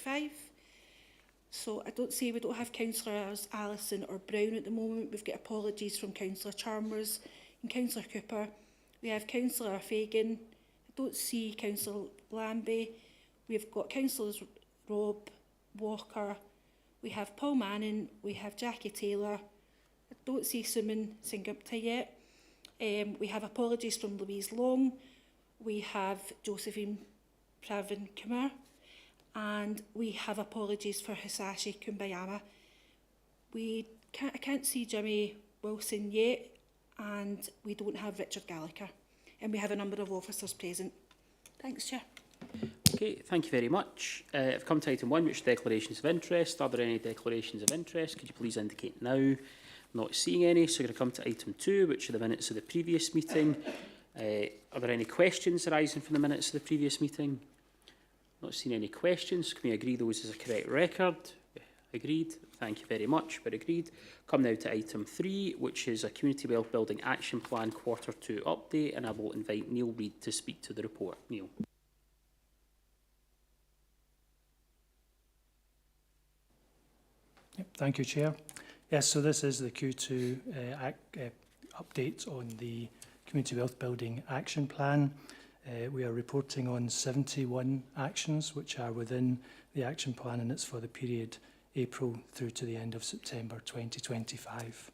2025. So I don't say we don't have councillors Allison or Brown at the moment. We've got apologies from Councillor Chalmers and Councillor Cooper. We have Councillor Fagan. I don't see Councillor Lambie. We've got Councillors Rob, Walker. We have Paul Manning. We have Jackie Taylor. I don't see Suman Singupta yet. We have apologies from Louise Long. We have Josephine Pravin Kumar. And we have apologies for Hisashi Kumbayama. I can't see Jimmy Wilson yet, and we don't have Richard Gallagher. And we have a number of officers present. Thanks, Chair. Okay, thank you very much. I've come to item 1, which is declarations of interest. Are there any declarations of interest? Could you please indicate now? Not seeing any, so we're going to come to item 2, which are the minutes of the previous meeting. Are there any questions arising from the minutes of the previous meeting? Not seeing any questions. Can we agree those as a correct record? Agreed. Thank you very much. We're agreed. Come now to item 3, which is a Community Wealth Building Action Plan Q2 update, and I will invite Neil Reid to speak to the report. Neil. Thank you, Chair. Yes, so this is the Q2 update on the Community Wealth Building Action Plan. We are reporting on 71 actions which are within the action plan, and it's for the period April through to the end of September 2025.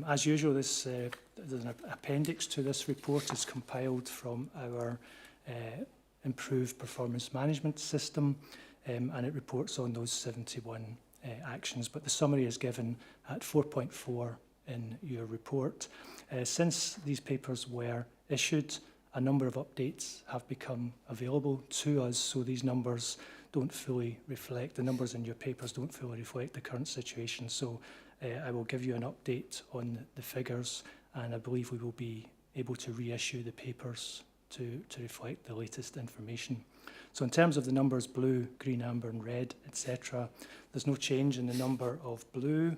As usual, there's an appendix to this report is compiled from our improved performance management system, and it reports on those 71 actions, but the summary is given at 4.4 in your report. Since these papers were issued, a number of updates have become available to us, so these numbers don't fully reflect, the numbers in your papers don't fully reflect the current situation. So I will give you an update on the figures, and I believe we will be able to reissue the papers to reflect the latest information. So in terms of the numbers blue, green, amber and red, etc., there's no change in the number of blue.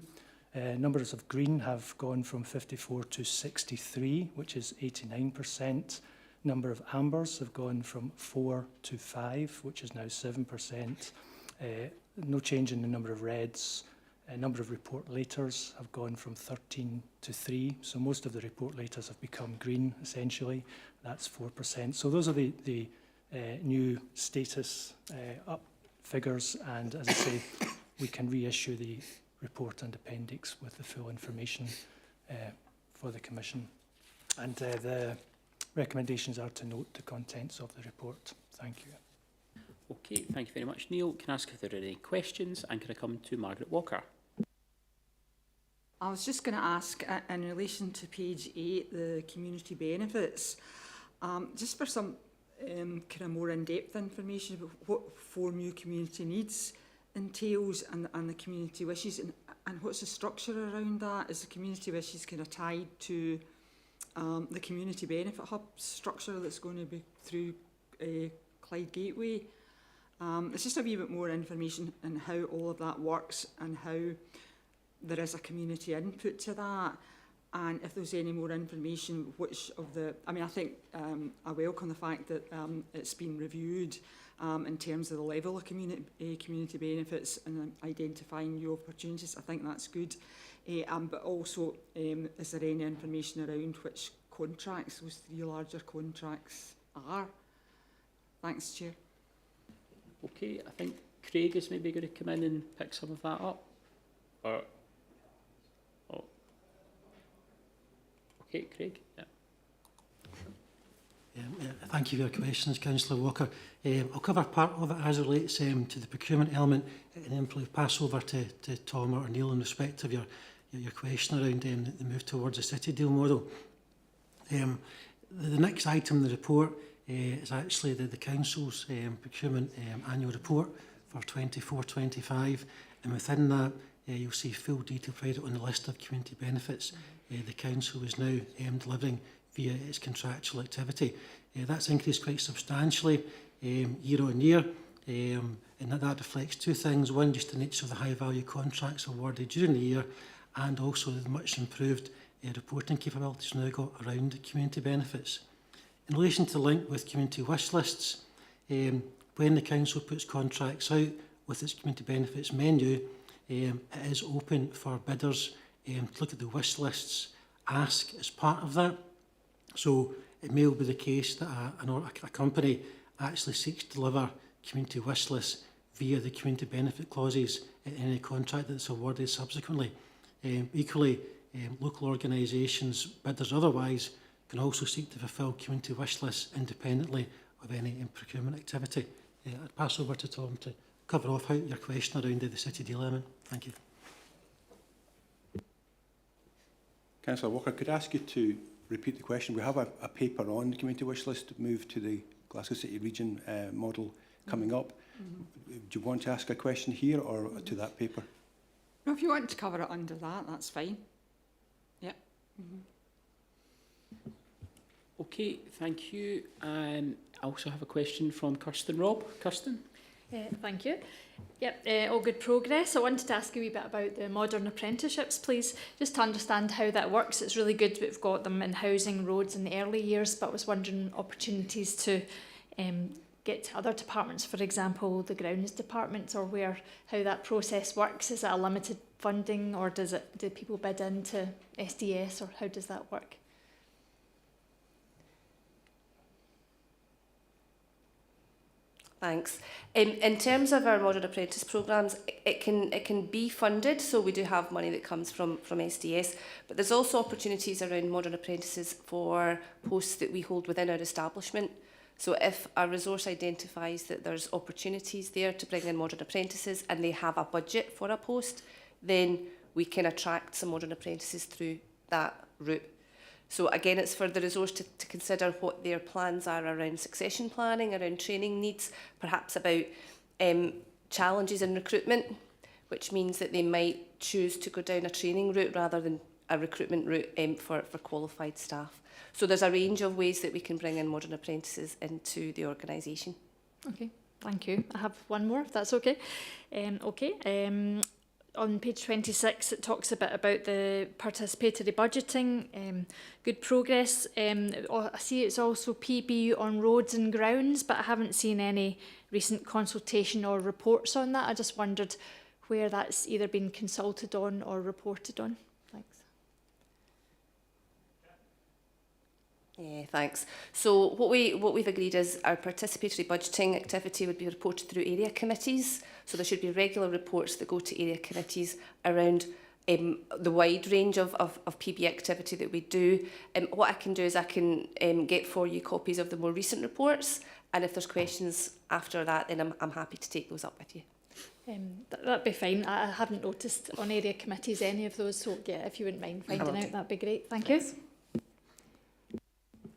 Numbers of green have gone from 54 to 63, which is 89%. Number of ambers have gone from 4 to 5, which is now 7%. No change in the number of reds. Number of report laters have gone from 13 to 3. So most of the report laters have become green, essentially. That's 4%. So those are the new status up figures. And as I say, we can reissue the report and appendix with the full information for the Commission. And the recommendations are to note the contents of the report. Thank you. Okay, thank you very much, Neil. Can I ask if there are any questions, and can I come to Margaret Walker? I was just going to ask, in relation to page 8, the community benefits, just for some kind of more in-depth information about what 4 new community needs entails and the community wishes, and what's the structure around that? Is the community wishes kind of tied to the community benefit hub structure that's going to be through Clyde Gateway? It's just a wee bit more information on how all of that works and how there is a community input to that, and if there's any more information, which of the, I mean, I think I welcome the fact that it's been reviewed in terms of the level of community benefits and identifying new opportunities. I think that's good. But also, is there any information around which contracts those 3 larger contracts are? Thanks, Chair. Okay, I think Craig is maybe going to come in and pick some of that up. Or, oh. Okay, Craig. Yeah. Thank you for your questions, Councillor Walker. I'll cover part of it as it relates to the procurement element, and then probably pass over to Tom or Neil in respect of your question around the move towards a city deal model. The next item in the report is actually the Council's procurement annual report for 24-25, and within that you'll see full detail provided on the list of community benefits the Council is now delivering via its contractual activity. That's increased quite substantially year on year, and that reflects 2 things. One, just the nature of the high value contracts awarded during the year, and also the much improved reporting capabilities now got around community benefits. In relation to link with community wish lists, when the Council puts contracts out, with its community benefits menu, it is open for bidders to look at the wish lists, ask as part of that. So it may well be the case that a company actually seeks to deliver community wish lists via the community benefit clauses in any contract that's awarded subsequently. Equally, local organisations, bidders otherwise, can also seek to fulfil community wish lists independently of any procurement activity. I'd pass over to Tom to cover off your question around the city deal element. Thank you. Councillor Walker, could I ask you to repeat the question? We have a paper on the community wish list move to the Glasgow City Region model coming up. Do you want to ask a question here or to that paper? No, if you want to cover it under that, that's fine. Yep. Okay, thank you. I also have a question from Kirsten Robb. Kirsten? Thank you. Yep, all good progress. I wanted to ask you a wee bit about the modern apprenticeships, please, just to understand how that works. It's really good we've got them in housing, roads in the early years, but I was wondering opportunities to get to other departments, for example, the grounds departments, or how that process works. Is it a limited funding, or do people bid into SDS, or how does that work? Thanks. In terms of our modern apprentice programmes, it can be funded, so we do have money that comes from SDS, but there's also opportunities around modern apprentices for posts that we hold within our establishment. So if a resource identifies that there's opportunities there to bring in modern apprentices and they have a budget for a post, then we can attract some modern apprentices through that route. So again, it's for the resource to consider what their plans are around succession planning, around training needs, perhaps about challenges in recruitment, which means that they might choose to go down a training route rather than a recruitment route for qualified staff. So there's a range of ways that we can bring in modern apprentices into the organisation. Okay, thank you. I have one more, if that's okay. On page 26, it talks a bit about the participatory budgeting, good progress. I see it's also PB on roads and grounds, but I haven't seen any recent consultation or reports on that. I just wondered where that's either been consulted on or reported on. Thanks. Yeah, thanks. So what we've agreed is our participatory budgeting activity would be reported through area committees. So there should be regular reports that go to area committees around the wide range of PB activity that we do. What I can do is I can get for you copies of the more recent reports, and if there's questions after that, then I'm happy to take those up with you. That'd be fine. I haven't noticed on area committees any of those, so yeah, if you wouldn't mind finding out, that'd be great. Thank you.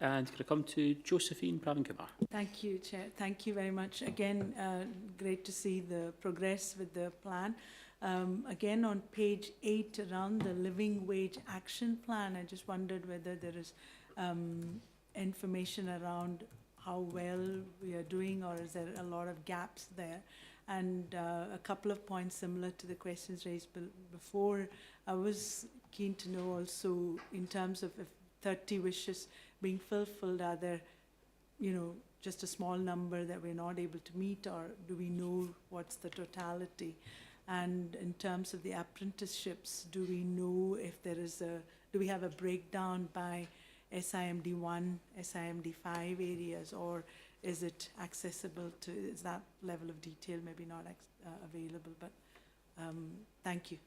And can I come to Josephine Pravankumar? Thank you, Chair. Thank you very much. Again, great to see the progress with the plan. Again, on page 8, around the Living Wage Action Plan, I just wondered whether there is information around how well we are doing, or is there a lot of gaps there? And a couple of points similar to the questions raised before. I was keen to know also, in terms of if 30 wishes being fulfilled, are there, just a small number that we're not able to meet, or do we know what's the totality? And in terms of the apprenticeships, do we know if there is do we have a breakdown by SIMD 1, SIMD 5 areas, or is it accessible to, is that level of detail maybe not available? But thank you.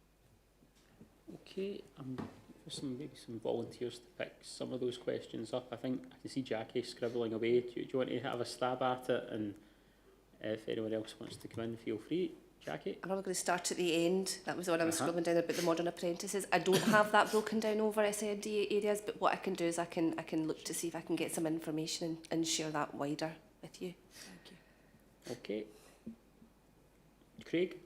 Okay, maybe some volunteers to pick some of those questions up. I think I can see Jackie scribbling away. Do you want to have a stab at it? And if anyone else wants to come in, feel free. Jackie? I'm probably going to start at the end. That was the one I was scrolling down about the modern apprentices. I don't have that broken down over SIMD areas, but what I can do is I can look to see if I can get some information and share that wider with you. Thank you. Okay. Craig?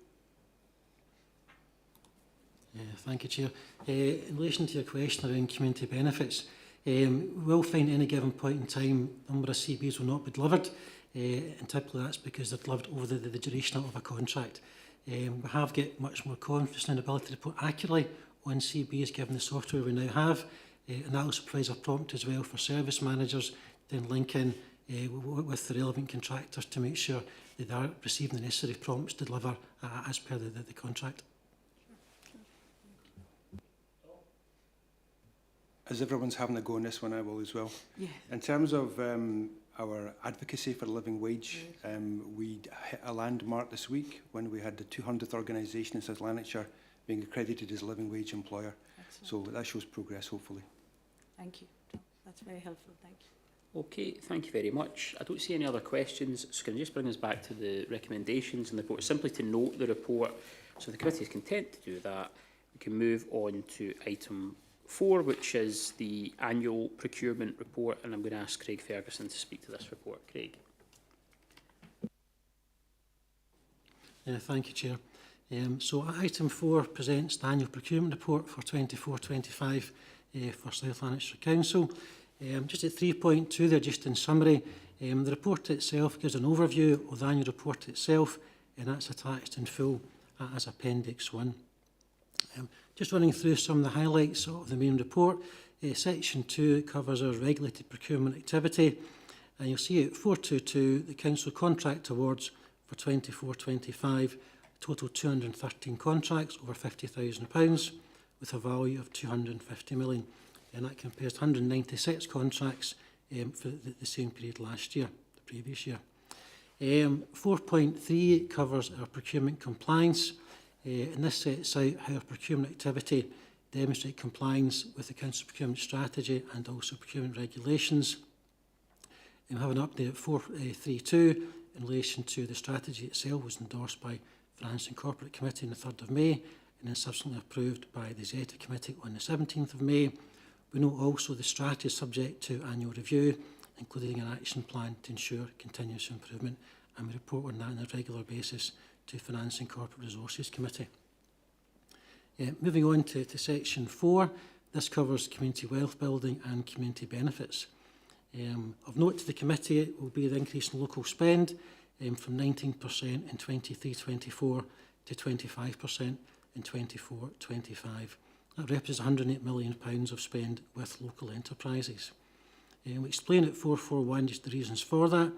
Thank you, Chair. In relation to your question around community benefits, we will find at any given point in time a number of CBs will not be delivered, and typically that's because they're delivered over the duration of a contract. We have got much more confidence in the ability to report accurately on CBs given the software we now have, and that also provides a prompt as well for service managers then link in with the relevant contractors to make sure they are receiving the necessary prompts to deliver as per the contract. As everyone's having a go on this one, I will as well. Yeah. In terms of our advocacy for living wage, we hit a landmark this week when we had the 200th organisation in South Lanarkshire being accredited as a living wage employer. Excellent. So that shows progress, hopefully. Thank you. That's very helpful. Thank you. Okay, thank you very much. I don't see any other questions, so can I just bring us back to the recommendations in the report? Simply to note the report, so the committee is content to do that. We can move on to item 4, which is the annual procurement report, and I'm going to ask Craig Ferguson to speak to this report. Craig. Thank you, Chair. So item 4 presents the annual procurement report for 24-25 for South Lanarkshire Council. Just at 3.2 there, just in summary, the report itself gives an overview of the annual report itself, and that's attached in full as Appendix 1. Just running through some of the highlights of the main report. Section 2 covers our regulated procurement activity, and you'll see at 422 the Council contract awards for 24-25, total 213 contracts over £50,000 with a value of 250 million, and that compares to 196 contracts for the same period last year, the previous year. 4.3 covers our procurement compliance. And this sets out how our procurement activity demonstrates compliance with the Council procurement strategy and also procurement regulations. And we have an update at 4.32 in relation to the strategy itself was endorsed by Finance and Corporate Committee on the 3rd of May and then subsequently approved by the Zeta Committee on the 17th of May. We note also the strategy is subject to annual review, including an action plan to ensure continuous improvement, and we report on that on a regular basis to Finance and Corporate Resources Committee. Moving on to section 4, this covers community wealth building and community benefits. Of note to the committee will be the increase in local spend from 19% in 23-24 to 25% in 24-25. That represents £108 million of spend with local enterprises. We explain at 441 just the reasons for that.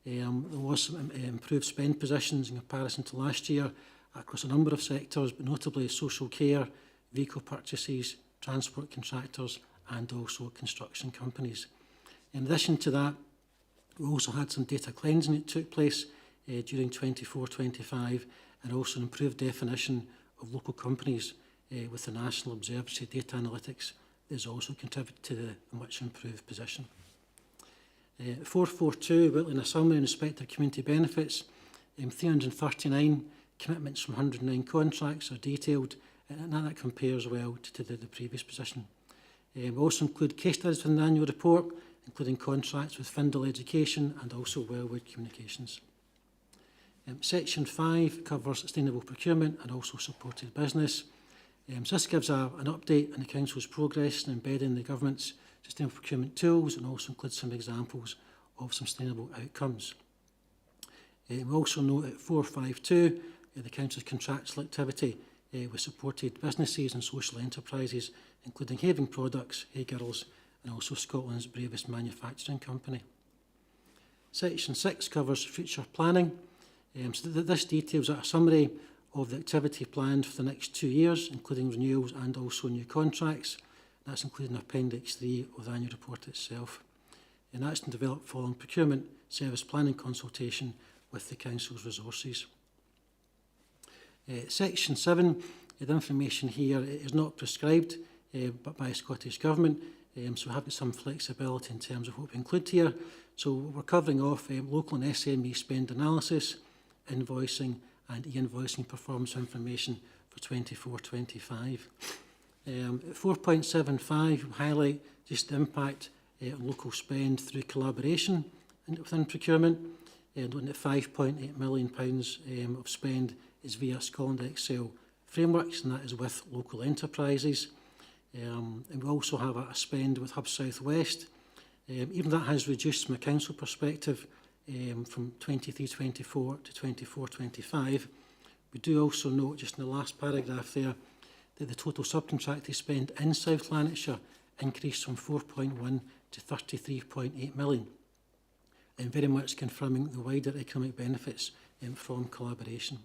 There was some improved spend positions in comparison to last year across a number of sectors, but notably social care, vehicle purchases, transport contractors and also construction companies. In addition to that, we also had some data cleansing that took place during 24-25 and also an improved definition of local companies with the National Observatory Data Analytics that has also contributed to the much improved position. 442, well, in a summary in respect of community benefits, 339 commitments from 109 contracts are detailed, and that compares well to the previous position. We also include case studies in the annual report, including contracts with Findle Education and also Wellwood Communications. Section 5 covers sustainable procurement and also supported business. So this gives an update on the Council's progress in embedding the Government's sustainable procurement tools and also includes some examples of some sustainable outcomes. We also note at 452 the Council's contractual activity with supported businesses and social enterprises, including Having Products, Hey Girls, and also Scotland's bravest manufacturing company. Section 6 covers future planning. So this details a summary of the activity planned for the next 2 years, including renewals and also new contracts. That's included in Appendix 3 of the annual report itself. And that's been developed following procurement service planning consultation with the Council's resources. Section 7, the information here is not prescribed but by the Scottish Government, so we have some flexibility in terms of what we include here. So we're covering off local and SME spend analysis, invoicing and e-invoicing performance information for 24-25. 4.75 highlight just the impact on local spend through collaboration within procurement, looking at £5.8 million of spend is via Scotland Excel frameworks, and that is with local enterprises. And we also have a spend with Hub South West. Even that has reduced from a council perspective from 23-24 to 24-25. We do also note just in the last paragraph there that the total subcontracted spend in South Lanarkshire increased from 4.1 to 33.8 million. and very much confirming the wider economic benefits from collaboration.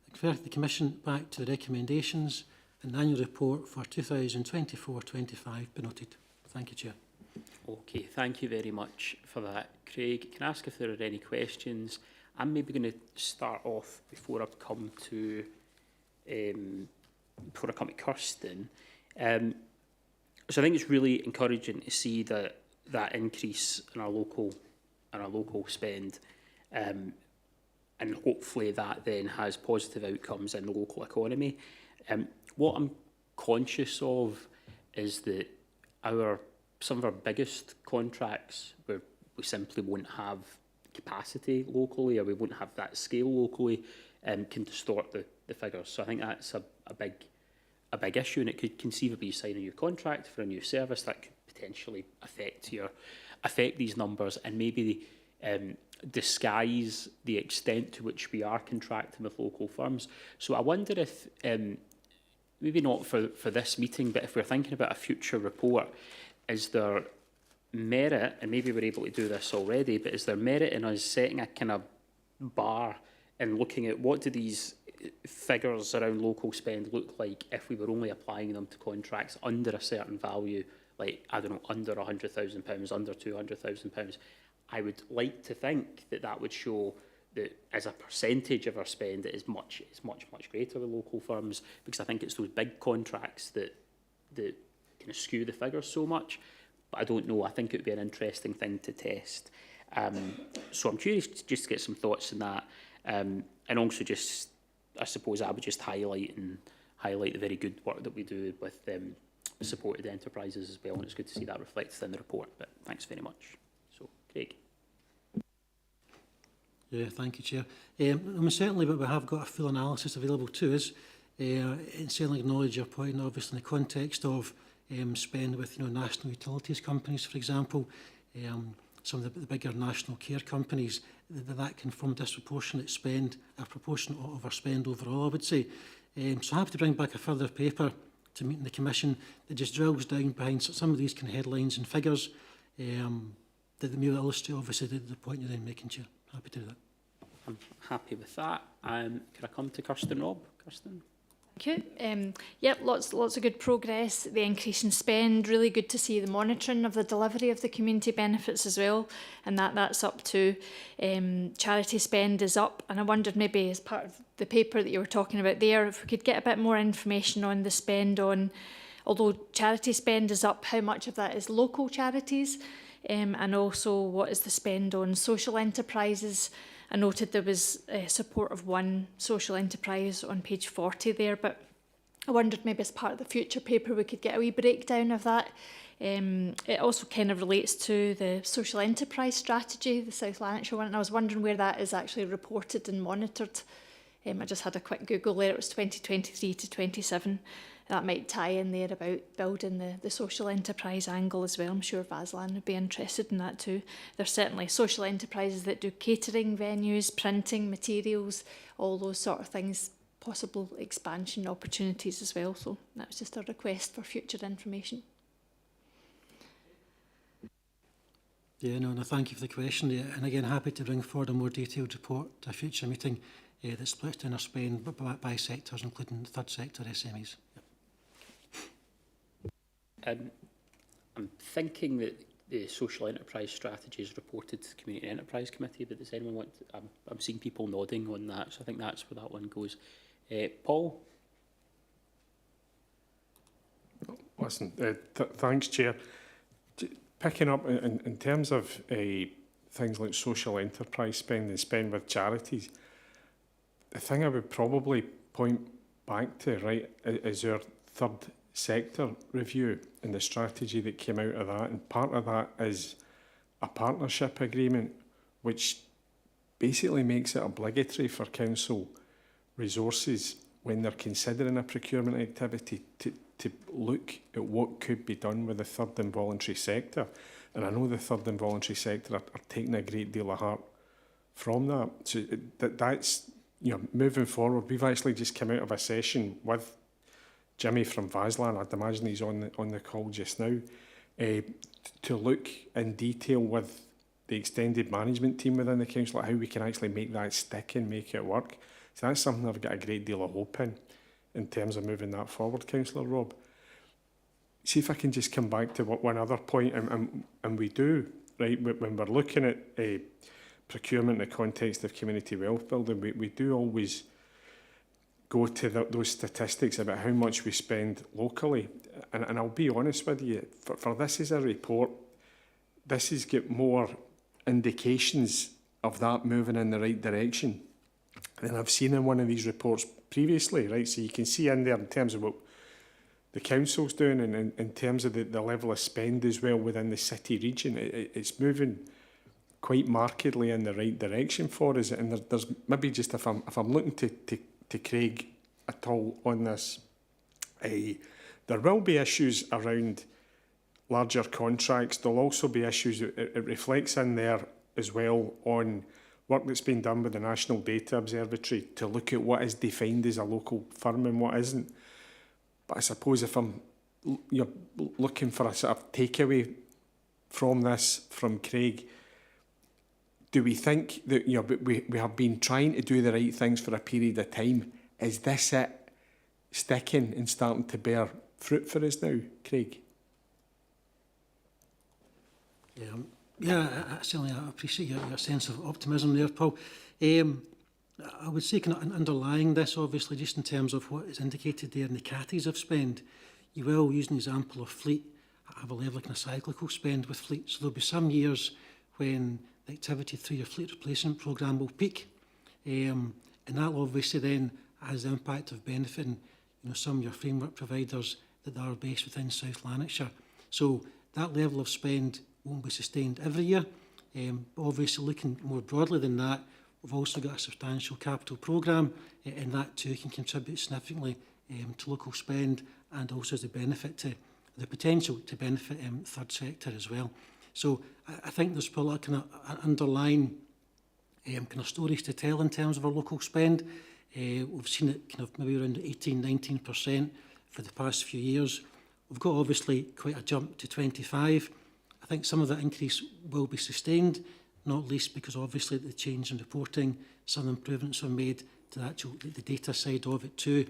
I refer the Commission back to the recommendations and the annual report for 2024-25 be noted. Thank you, Chair. Okay, thank you very much for that, Craig. Can I ask if there are any questions? I'm maybe going to start off before I come to Kirsten. So I think it's really encouraging to see that increase in our local spend, and hopefully that then has positive outcomes in the local economy. What I'm conscious of is that some of our biggest contracts where we simply won't have capacity locally, or we won't have that scale locally, can distort the figures. So I think that's a big issue, and it could conceivably sign a new contract for a new service that could potentially affect these numbers, and maybe disguise the extent to which we are contracting with local firms. So I wonder if, maybe not for this meeting, but if we're thinking about a future report, is there merit, and maybe we're able to do this already, but is there merit in us setting a kind of bar and looking at what do these figures around local spend look like if we were only applying them to contracts under a certain value, like, I don't know, under £100,000, under £200,000. I would like to think that would show that as a percentage of our spend, it is much greater with local firms, because I think it's those big contracts that kind of skew the figures so much. But I don't know. I think it would be an interesting thing to test. So I'm curious just to get some thoughts on that, and also just, I suppose, I would just highlight the very good work that we do with supported enterprises as well, and it's good to see that reflected in the report. But thanks very much. So, Craig. Yeah, thank you, Chair. Certainly, but we have got a full analysis available to us, and certainly acknowledge your point, obviously in the context of spend with national utilities companies, for example, some of the bigger national care companies, that can form disproportionate spend, a proportion of our spend overall, I would say. So I have to bring back a further paper to meet in the Commission that just drills down behind some of these kind of headlines and figures that may illustrate, obviously, the point you're then making, Chair. Happy to do that. I'm happy with that. Can I come to Kirsten Robb? Kirsten? Thank you. Yep, lots of good progress. The increase in spend, really good to see the monitoring of the delivery of the community benefits as well, and that's up too. Charity spend is up, and I wondered maybe as part of the paper that you were talking about there, if we could get a bit more information on the spend on, although charity spend is up, how much of that is local charities, and also what is the spend on social enterprises. I noted there was support of one social enterprise on page 40 there, but I wondered maybe as part of the future paper we could get a wee breakdown of that. It also kind of relates to the social enterprise strategy, the South Lanarkshire one, and I was wondering where that is actually reported and monitored. I just had a quick Google there, it was 2023 to 27. That might tie in there about building the social enterprise angle as well. I'm sure Vaslan would be interested in that too. There's certainly social enterprises that do catering venues, printing, materials, all those sort of things, possible expansion opportunities as well. So that was just a request for future information. Yeah, no, thank you for the question. Yeah, and again, happy to bring forward a more detailed report to a future meeting that splits down our spend by sectors, including the third sector SMEs. I'm thinking that the social enterprise strategy is reported to the Community Enterprise Committee, but does anyone want to, I'm seeing people nodding on that, so I think that's where that one goes. Paul? Listen, thanks, Chair. Picking up in terms of things like social enterprise spend and spend with charities, the thing I would probably point back to, right, is our third sector review and the strategy that came out of that. And part of that is a partnership agreement which basically makes it obligatory for council resources when they're considering a procurement activity to look at what could be done with the third and voluntary sector. And I know the third and voluntary sector are taking a great deal of heart from that. So that's, moving forward, we've actually just come out of a session with Jimmy from Vaslan, I'd imagine he's on the call just now, to look in detail with the extended management team within the council, how we can actually make that stick and make it work. So that's something I've got a great deal of hope in terms of moving that forward, Councillor Rob. See if I can just come back to one other point, and we do, right, when we're looking at procurement in the context of community wealth building, we do always go to those statistics about how much we spend locally. And I'll be honest with you, for this as a report, this has got more indications of that moving in the right direction than I've seen in one of these reports previously, right? So you can see in there in terms of what the council's doing and in terms of the level of spend as well within the city region, it's moving quite markedly in the right direction for us. And there's maybe just if I'm looking to Craig at all on this, there will be issues around larger contracts. There'll also be issues, it reflects in there as well on work that's been done with the National Data Observatory to look at what is defined as a local firm and what isn't. But I suppose if you're looking for a sort of takeaway from this, from Craig, do we think that we have been trying to do the right things for a period of time? Is this it sticking and starting to bear fruit for us now, Craig? I certainly appreciate your sense of optimism there, Paul. I would say kind of underlying this, obviously, just in terms of what is indicated there in the categories of spend, you will, using the example of fleet, have a level of kind of cyclical spend with fleet. So there'll be some years when the activity through your fleet replacement programme will peak. And that obviously then has the impact of benefiting some of your framework providers that are based within South Lanarkshire. So that level of spend won't be sustained every year. Obviously, looking more broadly than that, we've also got a substantial capital programme, and that too can contribute significantly to local spend and also as a benefit to the potential to benefit third sector as well. So I think there's probably a kind of underlying kind of stories to tell in terms of our local spend. We've seen it kind of maybe around 18-19% for the past few years. We've got obviously quite a jump to 25. I think some of that increase will be sustained, not least because obviously the change in reporting, some improvements were made to the data side of it too.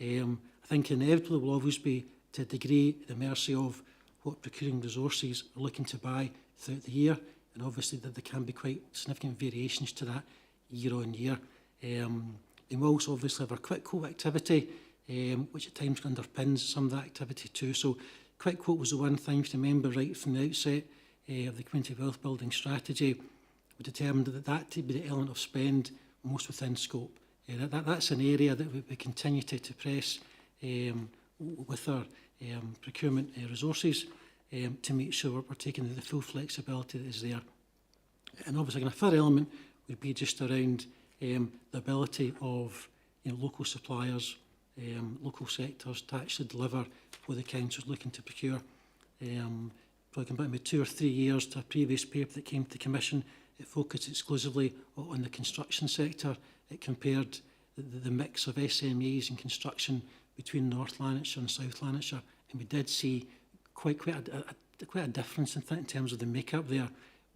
I think inevitably will always be to a degree at the mercy of what procuring resources are looking to buy throughout the year, and obviously that there can be quite significant variations to that year on year. And we also obviously have our quick quote activity, which at times underpins some of that activity too. So quick quote was the one thing to remember right from the outset of the community wealth building strategy. We determined that to be the element of spend most within scope. That's an area that we continue to press with our procurement resources to make sure we're taking the full flexibility that is there. And obviously a third element would be just around the ability of local suppliers, local sectors to actually deliver what the council's looking to procure. Probably going back maybe 2 or 3 years to a previous paper that came to commission, it focused exclusively on the construction sector. It compared the mix of SMEs and construction between North Lanarkshire and South Lanarkshire, and we did see quite a difference in terms of the makeup there.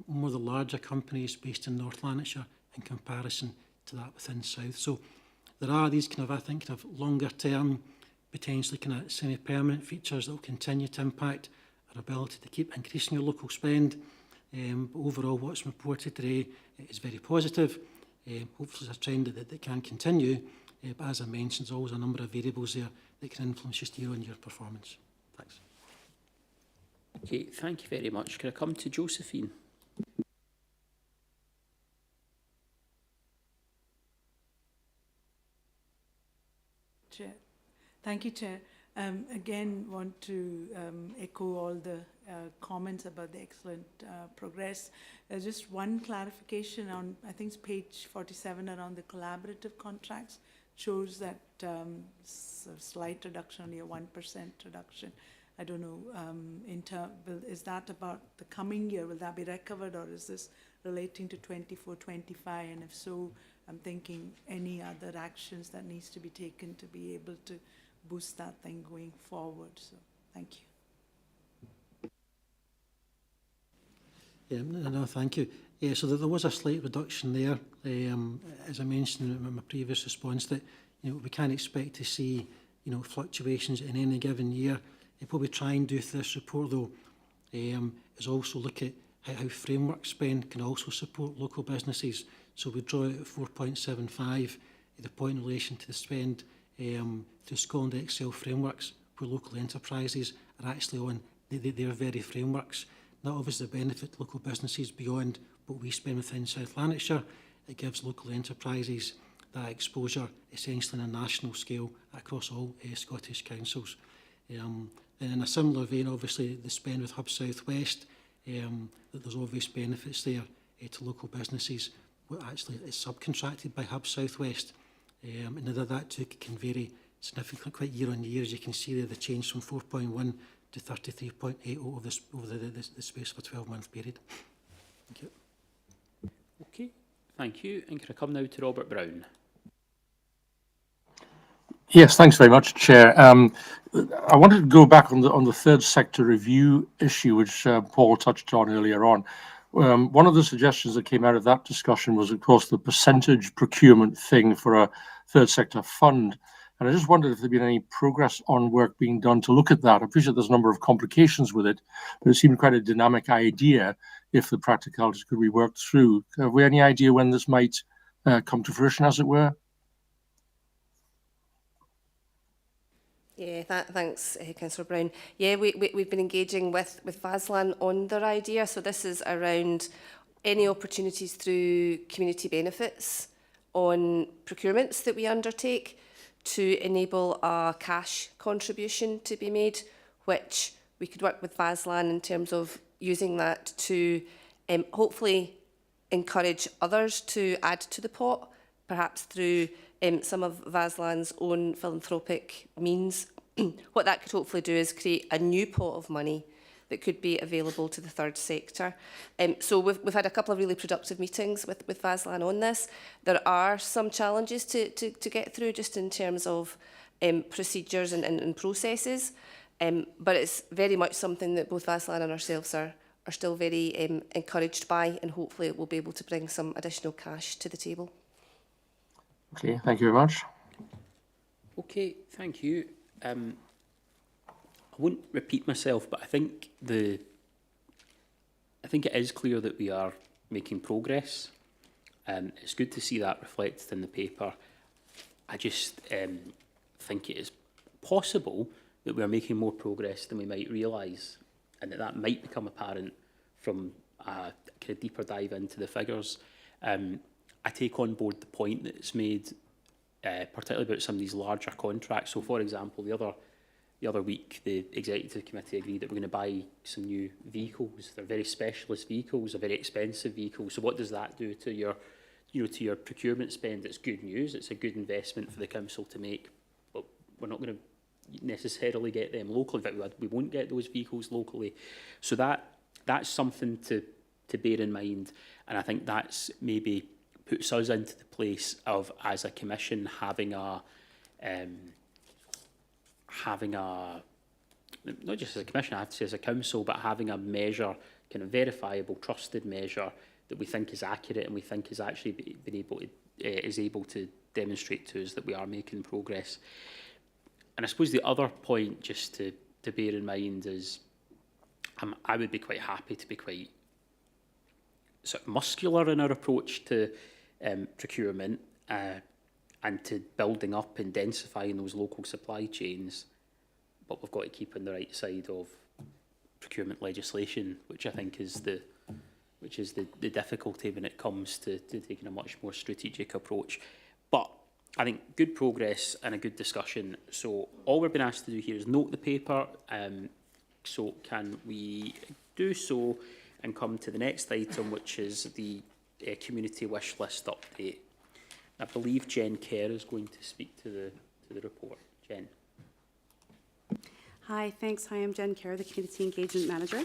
More of the larger companies based in North Lanarkshire in comparison to that within South. So there are these kind of longer term, potentially kind of semi-permanent features that will continue to impact our ability to keep increasing your local spend. But overall, what's reported today is very positive. Hopefully it's a trend that can continue. But as I mentioned, there's always a number of variables there that can influence just year-on-year performance. Thanks. Okay, thank you very much. Can I come to Josephine? Chair. Thank you, Chair. Again, want to echo all the comments about the excellent progress. Just one clarification on, I think it's page 47 around the collaborative contracts, shows that slight reduction, only a 1% reduction. I don't know, is that about the coming year? Will that be recovered, or is this relating to 24-25? And if so, I'm thinking any other actions that needs to be taken to be able to boost that thing going forward. So thank you. No, thank you. Yeah, so there was a slight reduction there. As I mentioned in my previous response, that we can't expect to see fluctuations in any given year. What we try and do through this report, though, is also look at how framework spend can also support local businesses. So we draw out at 4.75 the point in relation to the spend to Scotland Excel frameworks, where local enterprises are actually on their very frameworks. That obviously benefit local businesses beyond what we spend within South Lanarkshire. It gives local enterprises that exposure essentially on a national scale across all Scottish councils. And in a similar vein, obviously, the spend with Hub South West, there's obvious benefits there to local businesses. Well, actually, it's subcontracted by Hub South West, and that too can vary significantly quite year on year. As you can see there, the change from 4.1 to 33.8 over the space of a 12-month period. Thank you. Okay, thank you. And can I come now to Robert Brown? Yes, thanks very much, Chair. I wanted to go back on the third sector review issue, which Paul touched on earlier on. One of the suggestions that came out of that discussion was, of course, the percentage procurement thing for a third sector fund. And I just wondered if there'd been any progress on work being done to look at that. I appreciate there's a number of complications with it, but it seemed quite a dynamic idea if the practicalities could be worked through. Have we any idea when this might come to fruition, as it were? Yeah, thanks, Councillor Brown. Yeah, we've been engaging with VASLAN on their idea. So this is around any opportunities through community benefits on procurements that we undertake to enable a cash contribution to be made, which we could work with VASLAN in terms of using that to hopefully encourage others to add to the pot, perhaps through some of VASLAN's own philanthropic means. What that could hopefully do is create a new pot of money that could be available to the third sector. So we've had a couple of really productive meetings with VASLAN on this. There are some challenges to get through just in terms of procedures and processes, but it's very much something that both VASLAN and ourselves are still very encouraged by, and hopefully we'll be able to bring some additional cash to the table. Okay, thank you very much. Okay, thank you. I won't repeat myself, but I think it is clear that we are making progress. It's good to see that reflected in the paper. I just think it is possible that we are making more progress than we might realise, and that might become apparent from a kind of deeper dive into the figures. I take on board the point that it's made, particularly about some of these larger contracts. So, for example, the other week, the executive committee agreed that we're going to buy some new vehicles. They're very specialist vehicles, they're very expensive vehicles. So, what does that do to your, to your procurement spend? It's good news. It's a good investment for the council to make, but we're not going to necessarily get them locally. In fact, we won't get those vehicles locally. So that's something to bear in mind, and I think that's maybe puts us into the place of, as a commission, having a not just as a commission, I have to say as a council, but having a measure, kind of verifiable, trusted measure that we think is accurate and we think is actually been able to is able to demonstrate to us that we are making progress. And I suppose the other point just to bear in mind is I would be quite happy to be quite sort of muscular in our approach to procurement and to building up and densifying those local supply chains, but we've got to keep on the right side of procurement legislation, which I think is the difficulty when it comes to taking a much more strategic approach. But I think good progress and a good discussion. So all we're being asked to do here is note the paper. So can we do so and come to the next item, which is the community wish list update. I believe Jen Kerr is going to speak to the report. Jen. Hi, thanks. Hi, I'm Jen Kerr, the Community Engagement Manager.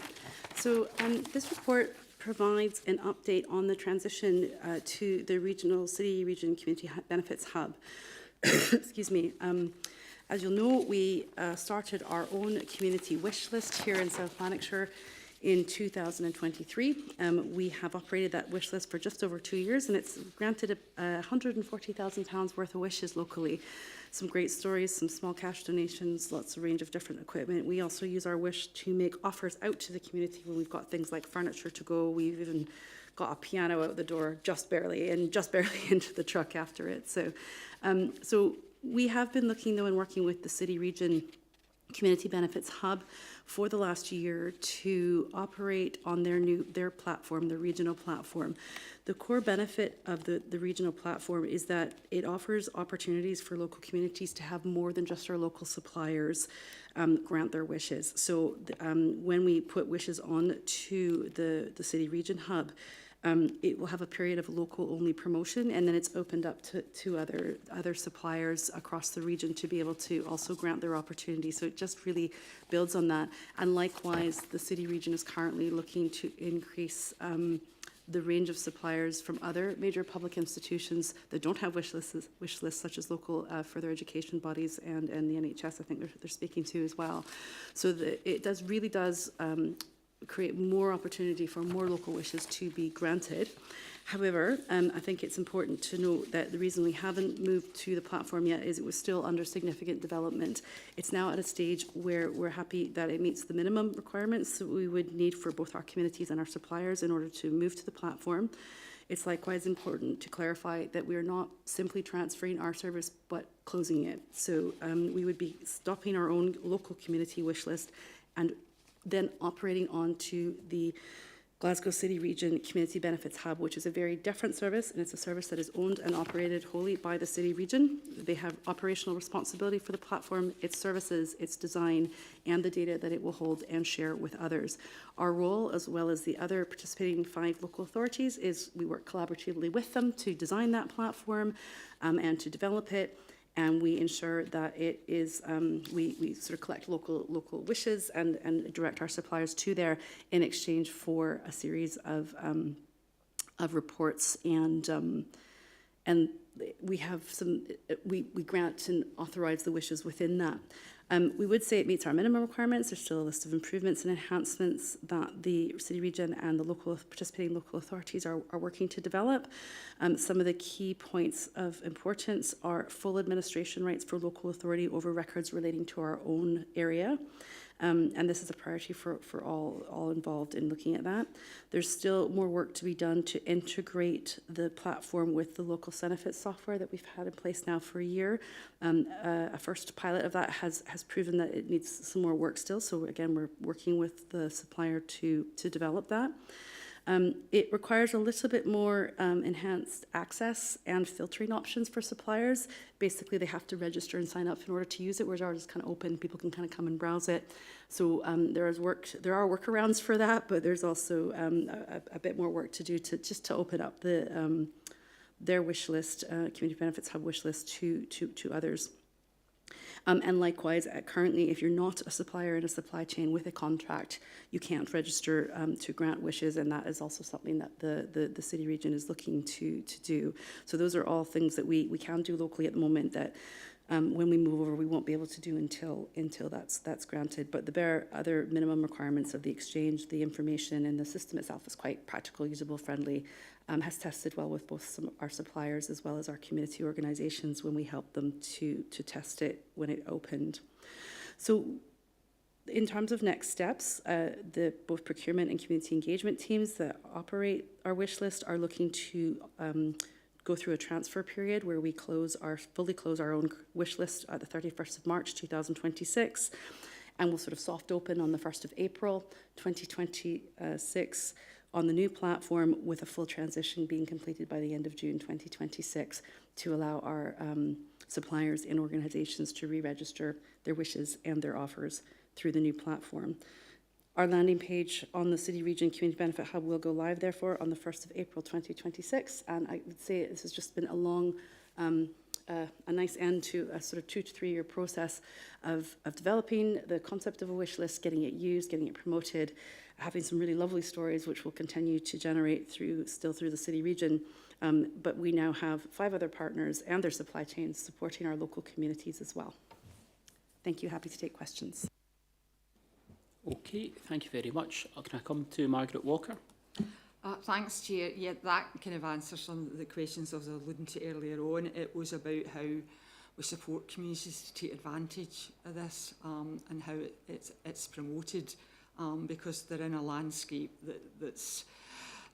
So this report provides an update on the transition to the Regional City Region Community Benefits Hub. Excuse me. As you'll know, we started our own community wish list here in South Lanarkshire in 2023. We have operated that wish list for just over 2 years, and it's granted £140,000 worth of wishes locally. Some great stories, some small cash donations, lots of range of different equipment. We also use our wish to make offers out to the community when we've got things like furniture to go. We've even got a piano out the door just barely, and just barely into the truck after it. So we have been looking, though, and working with the City Region Community Benefits Hub for the last year to operate on their platform, the regional platform. The core benefit of the regional platform is that it offers opportunities for local communities to have more than just our local suppliers grant their wishes. So when we put wishes on to the City Region Hub, it will have a period of local-only promotion, and then it's opened up to other suppliers across the region to be able to also grant their opportunity. So it just really builds on that. And likewise, the City Region is currently looking to increase the range of suppliers from other major public institutions that don't have wish lists such as local further education bodies and the NHS, I think they're speaking to as well. So it really does create more opportunity for more local wishes to be granted. However, I think it's important to note that the reason we haven't moved to the platform yet is it was still under significant development. It's now at a stage where we're happy that it meets the minimum requirements that we would need for both our communities and our suppliers in order to move to the platform. It's likewise important to clarify that we are not simply transferring our service but closing it. So we would be stopping our own local community wish list and then operating onto the Glasgow City Region Community Benefits Hub, which is a very different service, and it's a service that is owned and operated wholly by the City Region. They have operational responsibility for the platform, its services, its design, and the data that it will hold and share with others. Our role, as well as the other participating 5 local authorities, is we work collaboratively with them to design that platform and to develop it. And we ensure that it is, we sort of collect local wishes and direct our suppliers to there in exchange for a series of reports and we have some, we grant and authorize the wishes within that. We would say it meets our minimum requirements. There's still a list of improvements and enhancements that the City Region and the participating local authorities are working to develop. Some of the key points of importance are full administration rights for local authority over records relating to our own area. And this is a priority for all involved in looking at that. There's still more work to be done to integrate the platform with the local Senefit software that we've had in place now for a year. A first pilot of that has proven that it needs some more work still. So again, we're working with the supplier to develop that. It requires a little bit more enhanced access and filtering options for suppliers. Basically, they have to register and sign up in order to use it, whereas ours is kind of open. People can kind of come and browse it. So there are workarounds for that, but there's also a bit more work to do to open up their wish list, Community Benefits Hub wish list to others. And likewise, currently, if you're not a supplier in a supply chain with a contract, you can't register to grant wishes, and that is also something that the City Region is looking to do. So those are all things that we can do locally at the moment that when we move over, we won't be able to do until that's granted. But the bare other minimum requirements of the exchange, the information, and the system itself is quite practical, usable, friendly, has tested well with both our suppliers as well as our community organisations when we helped them to test it when it opened. So in terms of next steps, the both procurement and community engagement teams that operate our wish list are looking to go through a transfer period where we fully close our own wish list at the 31st of March 2026, and we'll sort of soft open on the 1st of April 2026 on the new platform, with a full transition being completed by the end of June 2026 to allow our suppliers and organisations to re-register their wishes and their offers through the new platform. Our landing page on the City Region Community Benefit Hub will go live, therefore, on the 1st of April 2026. And I would say this has just been a long, a nice end to a sort of 2 to 3 year process of developing the concept of a wish list, getting it used, getting it promoted, having some really lovely stories which will continue to generate through the City Region. But we now have 5 other partners and their supply chains supporting our local communities as well. Thank you. Happy to take questions. Okay, thank you very much. Can I come to Margaret Walker? Thanks, Chair. Yeah, that kind of answers some of the questions I was alluding to earlier on. It was about how we support communities to take advantage of this and how it's promoted because they're in a landscape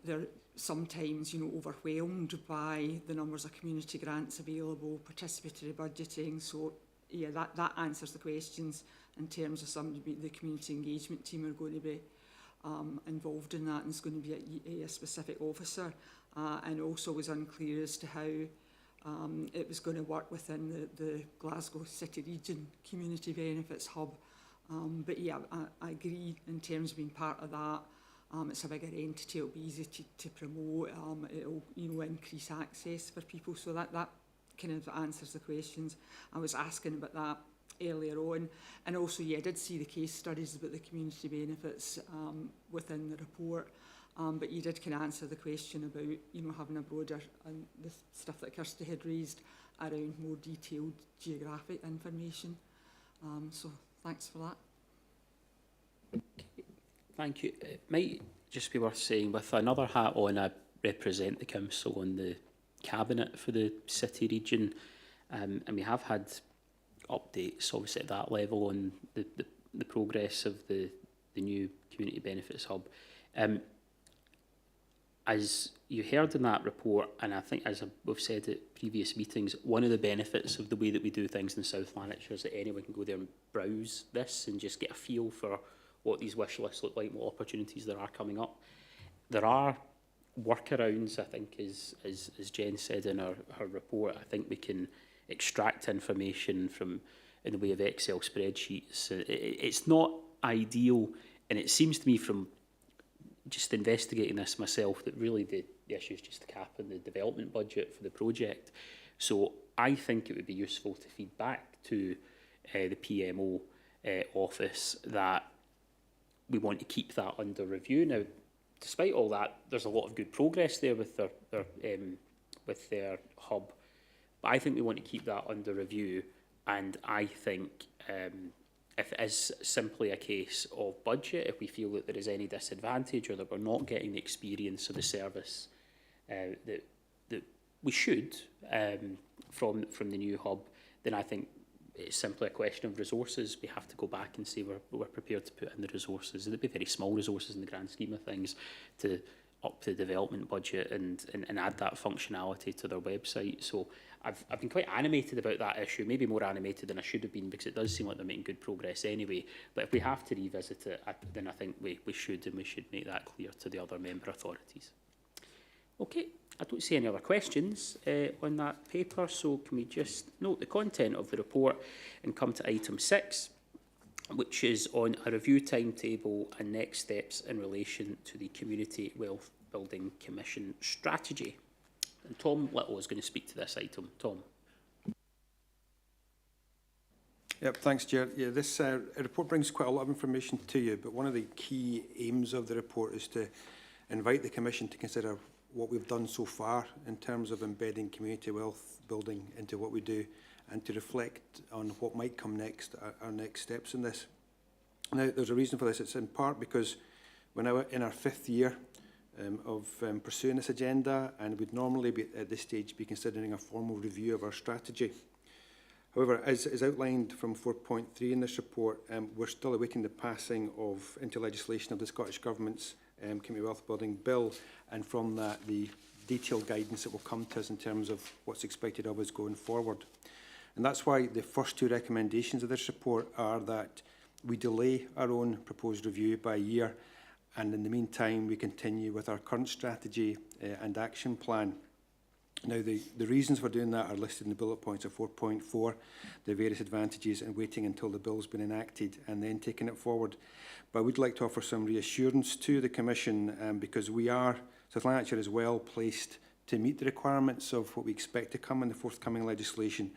they're sometimes, overwhelmed by the numbers of community grants available, participatory budgeting. So, yeah, that answers the questions in terms of the community engagement team are going to be involved in that, and it's going to be a specific officer, and also was unclear as to how it was going to work within the Glasgow City Region Community Benefits Hub. But yeah, I agree in terms of being part of that. It's a bigger entity, it'll be easy to promote, it'll increase access for people, so that kind of answers the questions. I was asking about that earlier on, and also, yeah, I did see the case studies about the community benefits within the report, but you did kind of answer the question about, having a broader, and the stuff that Kirsty had raised around more detailed geographic information. So thanks for that. Thank you. It might just be worth saying, with another hat on, I represent the council on the cabinet for the city region, and we have had updates, obviously, at that level on the progress of the new community benefits hub. As you heard in that report, and I think as we've said at previous meetings, one of the benefits of the way that we do things in South Lanarkshire is that anyone can go there and browse this and just get a feel for what these wish lists look like, what opportunities there are coming up. There are workarounds, I think, as Jen said in her report. I think we can extract information from in the way of Excel spreadsheets. It's not ideal, and it seems to me from just investigating this myself that really the issue is just the cap in the development budget for the project. So I think it would be useful to feed back to the PMO office that we want to keep that under review. Now, despite all that, there's a lot of good progress there with their hub. But I think we want to keep that under review, and I think if it is simply a case of budget, if we feel that there is any disadvantage or that we're not getting the experience of the service that we should from the new hub, then I think it's simply a question of resources. We have to go back and say we're prepared to put in the resources. It'd be very small resources in the grand scheme of things to up the development budget and add that functionality to their website. So I've been quite animated about that issue, maybe more animated than I should have been, because it does seem like they're making good progress anyway. But if we have to revisit it, then I think we should, and we should make that clear to the other member authorities. Okay, I don't see any other questions on that paper, so can we just note the content of the report and come to item 6, which is on a review timetable and next steps in relation to the Community Wealth Building Commission strategy. And Tom Little is going to speak to this item. Tom. Yep, thanks, Chair. Yeah, this report brings quite a lot of information to you, but one of the key aims of the report is to invite the Commission to consider what we've done so far in terms of embedding community wealth building into what we do, and to reflect on what might come next, our next steps in this. Now, there's a reason for this. It's in part because we're now in our 5th year of pursuing this agenda, and we'd normally be at this stage be considering a formal review of our strategy. However, as outlined from 4.3 in this report, we're still awaiting the passing into legislation of the Scottish Government's Community Wealth Building Bill, and from that the detailed guidance that will come to us in terms of what's expected of us going forward. And that's why the first 2 recommendations of this report are that we delay our own proposed review by a year, and in the meantime we continue with our current strategy and action plan. Now, the reasons for doing that are listed in the bullet points of 4.4, the various advantages in waiting until the bill's been enacted and then taking it forward. But I would like to offer some reassurance to the Commission because South Lanarkshire is well placed to meet the requirements of what we expect to come in the forthcoming legislation.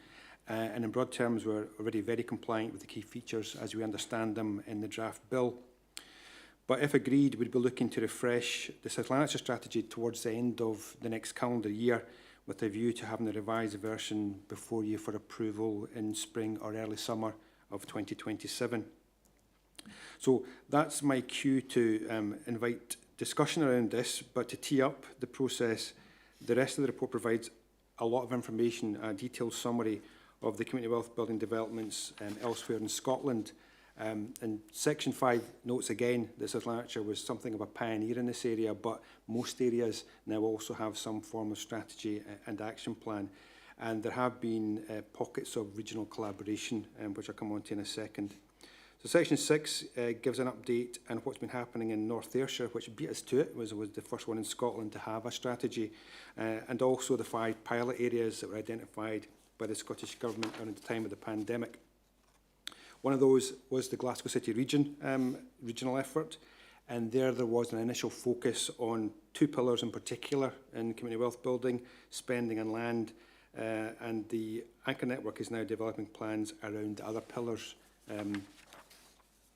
And in broad terms, we're already very compliant with the key features as we understand them in the draft bill. But if agreed, we'd be looking to refresh the South Lanarkshire strategy towards the end of the next calendar year, with a view to having the revised version before you for approval in spring or early summer of 2027. So that's my cue to invite discussion around this, but to tee up the process, the rest of the report provides a lot of information, a detailed summary of the community wealth building developments elsewhere in Scotland. And Section 5 notes again that South Lanarkshire was something of a pioneer in this area, but most areas now also have some form of strategy and action plan. And there have been pockets of regional collaboration, which I'll come on to in a second. So Section 6 gives an update on what's been happening in North Ayrshire, which beat us to it, was the first one in Scotland to have a strategy, and also the 5 pilot areas that were identified by the Scottish Government around the time of the pandemic. One of those was the Glasgow City region, regional effort, and there was an initial focus on 2 pillars in particular in community wealth building, spending and land, and the Anchor Network is now developing plans around the other pillars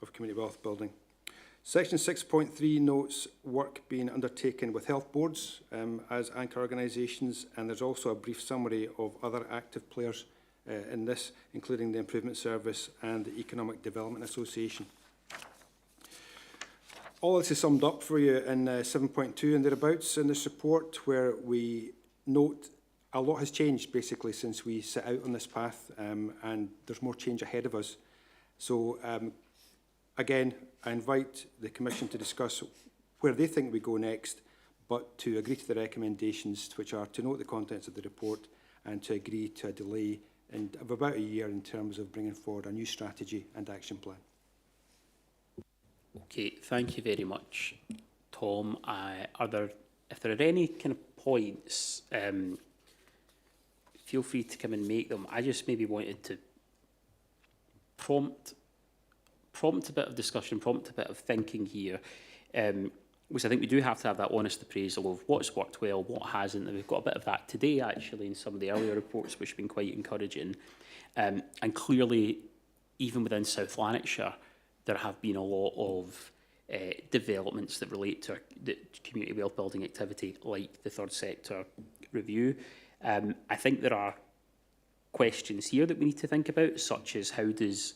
of community wealth building. Section 6.3 notes work being undertaken with health boards as anchor organisations, and there's also a brief summary of other active players in this, including the Improvement Service and the Economic Development Association. All this is summed up for you in 7.2 and thereabouts in this report, where we note a lot has changed basically since we set out on this path, and there's more change ahead of us. So again, I invite the Commission to discuss where they think we go next, but to agree to the recommendations, which are to note the contents of the report and to agree to a delay of about a year in terms of bringing forward a new strategy and action plan. Okay, thank you very much, Tom. If there are any kind of points, feel free to come and make them. I just maybe wanted to prompt a bit of discussion, prompt a bit of thinking here, because I think we do have to have that honest appraisal of what's worked well, what hasn't, and we've got a bit of that today actually in some of the earlier reports, which have been quite encouraging. And clearly, even within South Lanarkshire, there have been a lot of developments that relate to the community wealth building activity, like the third sector review. I think there are questions here that we need to think about, such as how does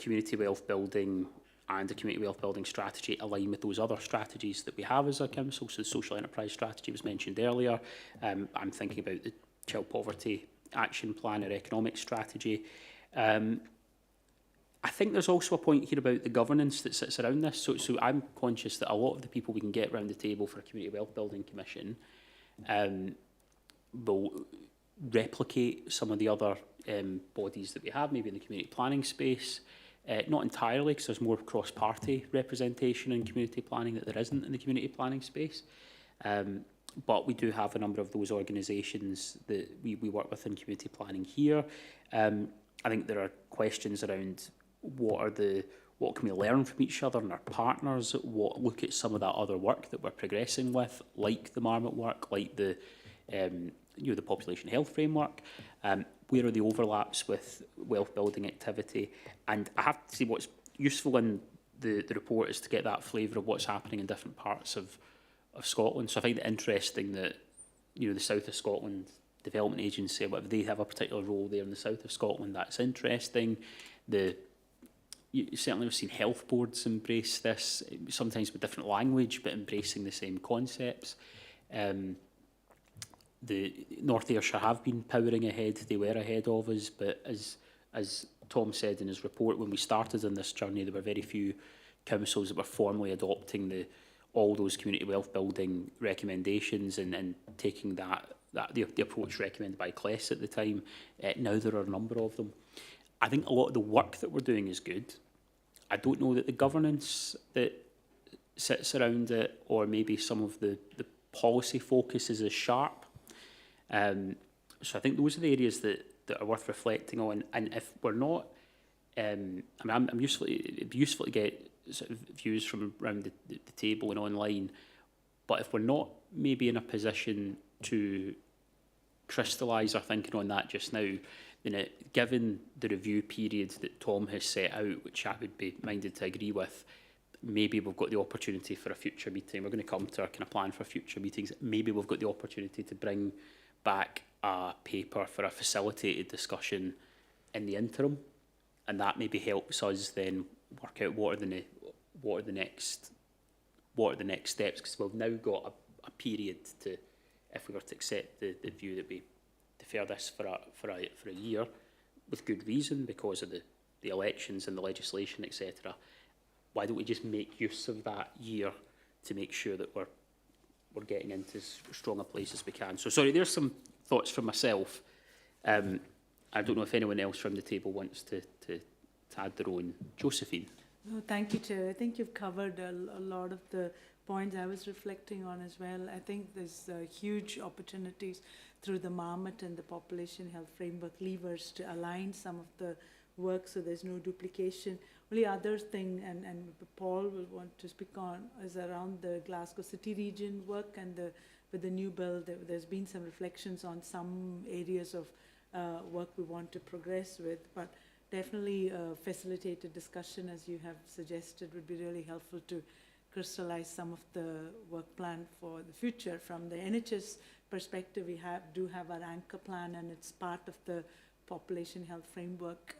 community wealth building and the community wealth building strategy align with those other strategies that we have as a council. So the social enterprise strategy was mentioned earlier. I'm thinking about the child poverty action plan or economic strategy. I think there's also a point here about the governance that sits around this. So I'm conscious that a lot of the people we can get around the table for a community wealth building commission will replicate some of the other bodies that we have, maybe in the community planning space. Not entirely, because there's more cross-party representation in community planning that there isn't in the community planning space. But we do have a number of those organisations that we work with in community planning here. I think there are questions around what can we learn from each other and our partners, look at some of that other work that we're progressing with, like the Marmot work, like the the population health framework. Where are the overlaps with wealth building activity? And I have to say what's useful in the report is to get that flavour of what's happening in different parts of Scotland. So I find it interesting that the South of Scotland Development Agency, whatever, they have a particular role there in the south of Scotland. That's interesting. Certainly we've seen health boards embrace this, sometimes with different language, but embracing the same concepts. The North Ayrshire have been powering ahead. They were ahead of us, but as Tom said in his report, when we started on this journey, there were very few councils that were formally adopting all those community wealth building recommendations and taking the approach recommended by CLES at the time. Now there are a number of them. I think a lot of the work that we're doing is good. I don't know that the governance that sits around it, or maybe some of the policy focus is as sharp. So I think those are the areas that are worth reflecting on. And if we're not, it'd be useful to get sort of views from around the table and online. But if we're not maybe in a position to crystallise our thinking on that just now, then given the review period that Tom has set out, which I would be minded to agree with, maybe we've got the opportunity for a future meeting. We're going to come to our kind of plan for future meetings. Maybe we've got the opportunity to bring back a paper for a facilitated discussion in the interim, and that maybe helps us then work out what are the next steps, because we've now got a period to, if we were to accept the view that we defer this for a year, with good reason because of the elections and the legislation, etc. Why don't we just make use of that year to make sure that we're getting into as strong a place as we can? So sorry, there's some thoughts from myself. I don't know if anyone else from the table wants to add their own. Josephine. No, thank you, Chair. I think you've covered a lot of the points I was reflecting on as well. I think there's huge opportunities through the Marmot and the Population Health Framework levers to align some of the work so there's no duplication. Only other thing, and Paul will want to speak on, is around the Glasgow City region work and with the new bill. There's been some reflections on some areas of work we want to progress with, but definitely facilitated discussion, as you have suggested, would be really helpful to crystallize some of the work plan for the future. From the NHS perspective, we do have our anchor plan, and it's part of the population health framework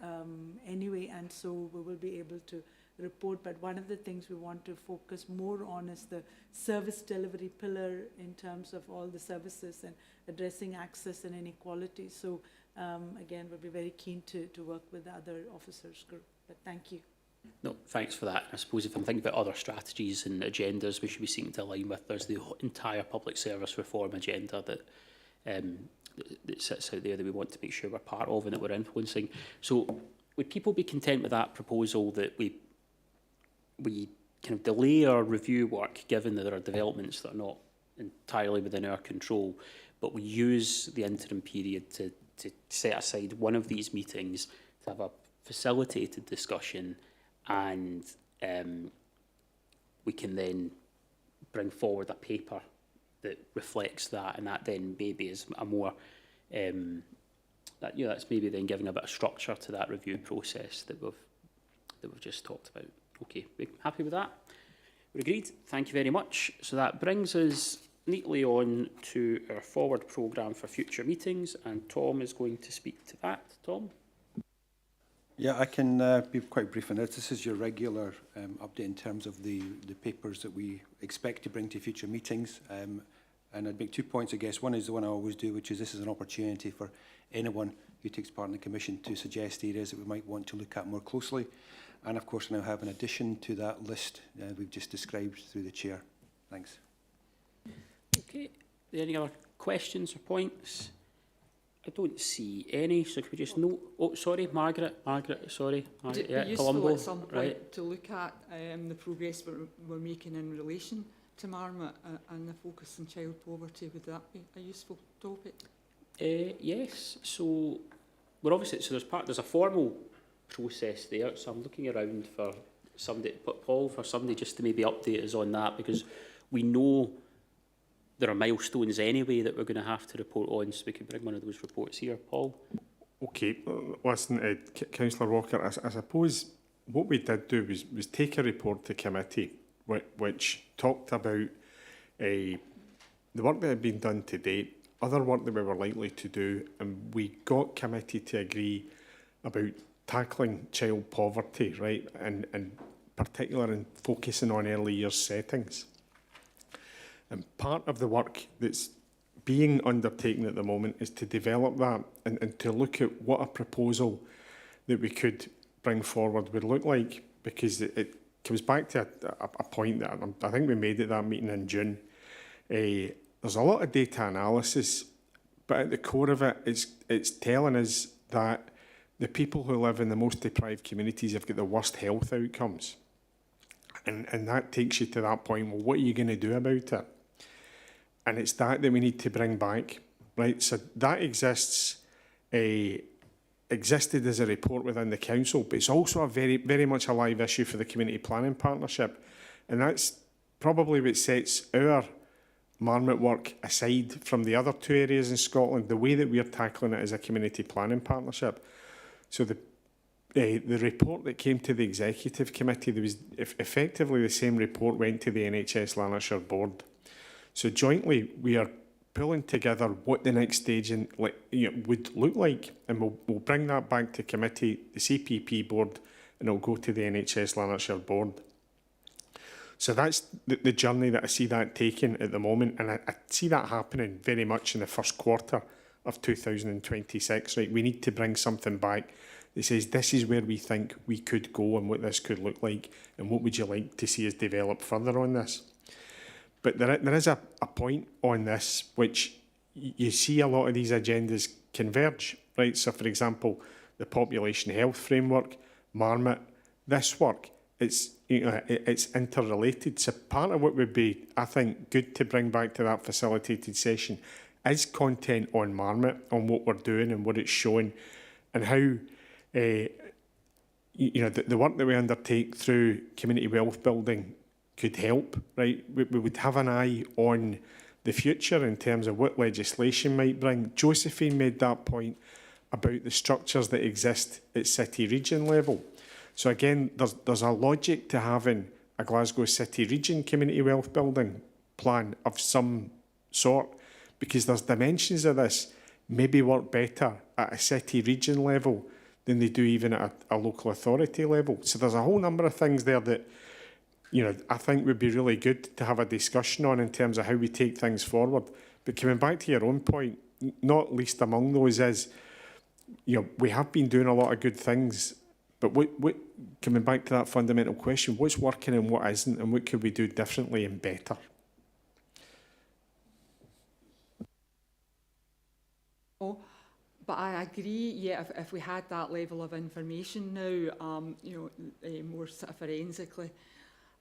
anyway, and so we will be able to report. But one of the things we want to focus more on is the service delivery pillar in terms of all the services and addressing access and inequality. So again, we'll be very keen to work with the other officers group. But thank you. No, thanks for that. I suppose if I'm thinking about other strategies and agendas we should be seeking to align with, there's the entire public service reform agenda that that sits out there that we want to make sure we're part of and that we're influencing. So would people be content with that proposal that we kind of delay our review work, given that there are developments that are not entirely within our control, but we use the interim period to set aside one of these meetings to have a facilitated discussion, and we can then bring forward a paper that reflects that, and that then maybe is a more that's maybe then giving a bit of structure to that review process that we've just talked about. Okay, we're happy with that? We're agreed. Thank you very much. So that brings us neatly on to our forward programme for future meetings, and Tom is going to speak to that. Tom? Yeah, I can be quite brief on this. This is your regular update in terms of the papers that we expect to bring to future meetings. And I'd make 2 points, I guess. One is the one I always do, which is this is an opportunity for anyone who takes part in the Commission to suggest areas that we might want to look at more closely. And of course, I now have an addition to that list we've just described through the Chair. Thanks. Okay. Are there any other questions or points? I don't see any, so could we just note... Oh, sorry, Margaret, sorry. Would it be useful at some point to look at the progress we're making in relation to Marmot and the focus on child poverty? Would that be a useful topic? Yes, so we're obviously... So there's a formal process there, so I'm looking around for somebody, Paul, for somebody just to maybe update us on that, because we know there are milestones anyway that we're going to have to report on, so we could bring one of those reports here. Paul? Okay, listen, Councillor Walker, I suppose what we did do was take a report to committee which talked about the work that had been done to date, other work that we were likely to do, and we got committee to agree about tackling child poverty, right, and particular in focusing on early years settings. And part of the work that's being undertaken at the moment is to develop that and to look at what a proposal that we could bring forward would look like, because it comes back to a point that I think we made at that meeting in June. There's a lot of data analysis, but at the core of it, it's telling us that the people who live in the most deprived communities have got the worst health outcomes. And that takes you to that point, well, what are you going to do about it? And it's that we need to bring back, right? So that existed as a report within the council, but it's also a very, very much a live issue for the Community Planning Partnership. And that's probably what sets our Marmot work aside from the other two areas in Scotland, the way that we're tackling it as a Community Planning Partnership. So the report that came to the Executive Committee, there was effectively the same report went to the NHS Lanarkshire Board. So jointly, we are pulling together what the next stage would look like, and we'll bring that back to committee, the CPP board, and it'll go to the NHS Lanarkshire Board. So that's the journey that I see that taking at the moment, and I see that happening very much in the first quarter of 2026. Right, we need to bring something back that says this is where we think we could go and what this could look like, and what would you like to see us develop further on this. But there is a point on this which you see a lot of these agendas converge, right? So, for example, the population health framework, Marmot, this work, it's interrelated. So part of what would be, I think, good to bring back to that facilitated session is content on Marmot, on what we're doing and what it's showing, and how the work that we undertake through community wealth building could help, right? We would have an eye on the future in terms of what legislation might bring. Josephine made that point about the structures that exist at city region level. So again, there's a logic to having a Glasgow City Region community wealth building plan of some sort, because there's dimensions of this maybe work better at a city region level than they do even at a local authority level. So there's a whole number of things there that, I think would be really good to have a discussion on in terms of how we take things forward. But coming back to your own point, not least among those is, we have been doing a lot of good things, but what coming back to that fundamental question, what's working and what isn't, and what could we do differently and better? But I agree, yeah, if we had that level of information now, more sort of forensically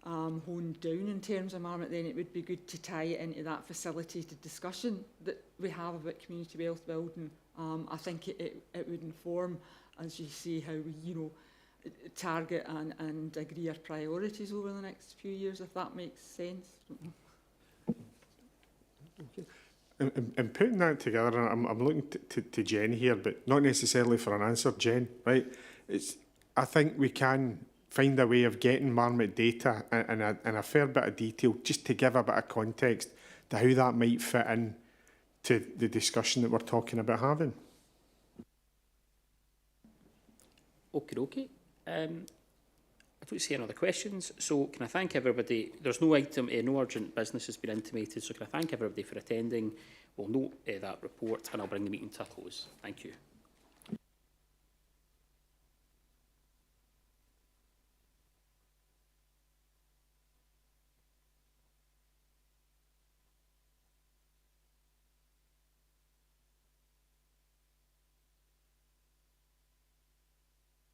honed down in terms of Marmot, then it would be good to tie it into that facilitated discussion that we have about community wealth building. I think it would inform, as you say, how we, target and agree our priorities over the next few years, if that makes sense. Okay. And putting that together, I'm looking to Jen here, but not necessarily for an answer, Jen, right? I think we can find a way of getting Marmot data and a fair bit of detail, just to give a bit of context to how that might fit in to the discussion that we're talking about having. Okay. I don't see any other questions, so can I thank everybody? There's no no urgent business has been intimated, so can I thank everybody for attending? We'll note that report, and I'll bring the meeting to a close. Thank you.